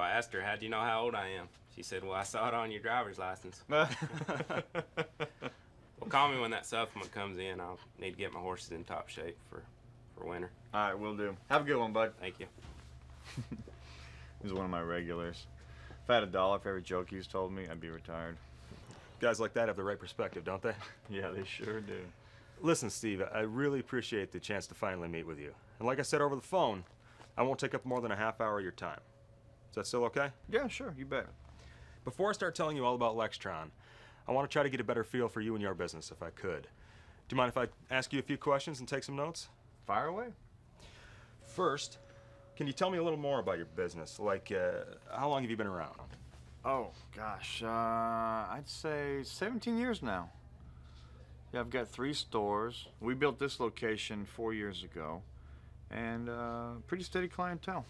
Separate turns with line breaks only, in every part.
I asked her, how'd you know how old I am? She said, well, I saw it on your driver's license. Well, call me when that supplement comes in. I'll need to get my horses in top shape for winter.
All right, will do. Have a good one, bud.
Thank you.
He's one of my regulars. If I had $1 for every joke he's told me, I'd be retired.
Guys like that have the right perspective, don't they?
Yeah, they sure do.
Listen, Steve, I really appreciate the chance to finally meet with you. And like I said over the phone, I won't take up more than a half hour of your time. Is that still okay?
Yeah, sure, you bet.
Before I start telling you all about Lextron, I want to try to get a better feel for you and your business, if I could. Do you mind if I ask you a few questions and take some notes?
Fire away.
First, can you tell me a little more about your business? Like, how long have you been around?
Oh, gosh, I'd say 17 years now. Yeah, I've got 3 stores. We built this location 4 years ago, and pretty steady clientele.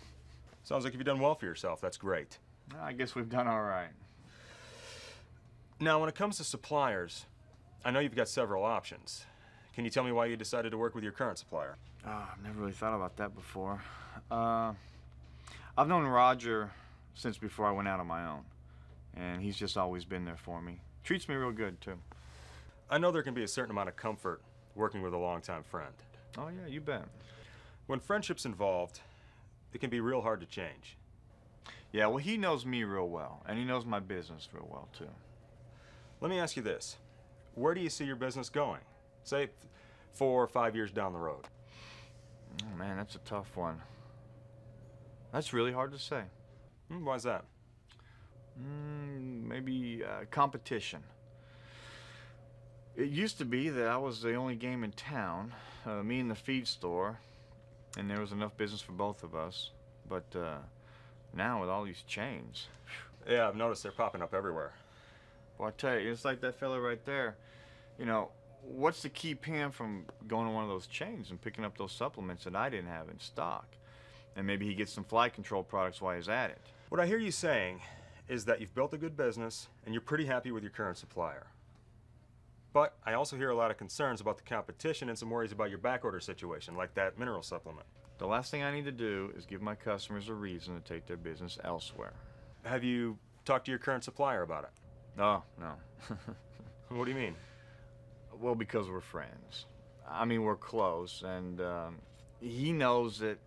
Sounds like you've done well for yourself. That's great.
I guess we've done all right.
Now, when it comes to suppliers, I know you've got several options. Can you tell me why you decided to work with your current supplier?
I've never really thought about that before. I've known Roger since before I went out on my own, and he's just always been there for me. Treats me real good, too.
I know there can be a certain amount of comfort working with a longtime friend.
Oh, yeah, you bet.
When friendship's involved, it can be real hard to change.
Yeah, well, he knows me real well, and he knows my business real well, too.
Let me ask you this. Where do you see your business going? Say 4 or 5 years down the road.
Oh, man, that's a tough one. That's really hard to say.
Why is that?
Maybe competition. It used to be that I was the only game in town, me and the feed store, and there was enough business for both of us. But now with all these chains.
Yeah, I've noticed they're popping up everywhere.
Well, I tell you, it's like that fella right there. You know, what's to keep him from going to one of those chains and picking up those supplements that I didn't have in stock? And maybe he gets some flight control products while he's at it.
What I hear you saying is that you've built a good business and you're pretty happy with your current supplier. But I also hear a lot of concerns about the competition and some worries about your backorder situation, like that mineral supplement.
The last thing I need to do is give my customers a reason to take their business elsewhere.
Have you talked to your current supplier about it?
Oh, no.
What do you mean?
Well, because we're friends. I mean, we're close, and he knows that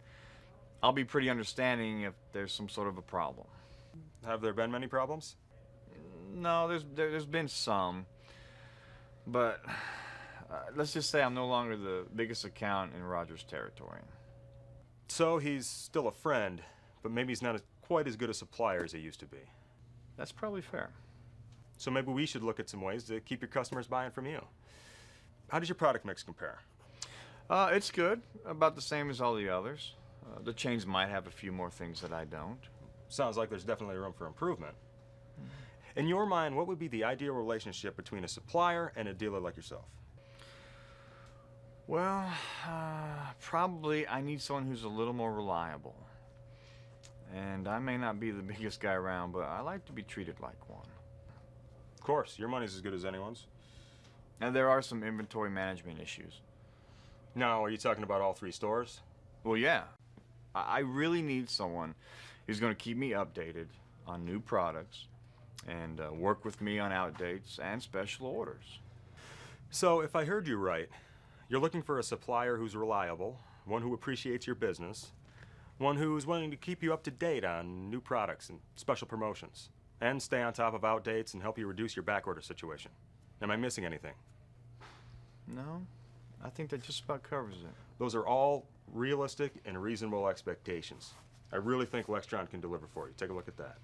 I'll be pretty understanding if there's some sort of a problem.
Have there been many problems?
No, there's been some. But let's just say I'm no longer the biggest account in Roger's territory.
So he's still a friend, but maybe he's not quite as good a supplier as he used to be.
That's probably fair.
So maybe we should look at some ways to keep your customers buying from you. How does your product mix compare?
It's good, about the same as all the others. The chains might have a few more things that I don't.
Sounds like there's definitely room for improvement. In your mind, what would be the ideal relationship between a supplier and a dealer like yourself?
Well, probably I need someone who's a little more reliable. And I may not be the biggest guy around, but I like to be treated like one.
Of course, your money's as good as anyone's.
And there are some inventory management issues.
Now, are you talking about all 3 stores?
Well, yeah. I really need someone who's going to keep me updated on new products and work with me on outdates and special orders.
So, if I heard you right, you're looking for a supplier who's reliable, one who appreciates your business, one who's willing to keep you up to date on new products and special promotions, and stay on top of outdates and help you reduce your backorder situation. Am I missing anything?
No, I think that just about covers it.
Those are all realistic and reasonable expectations. I really think Lextron can deliver for you. Take a look at that.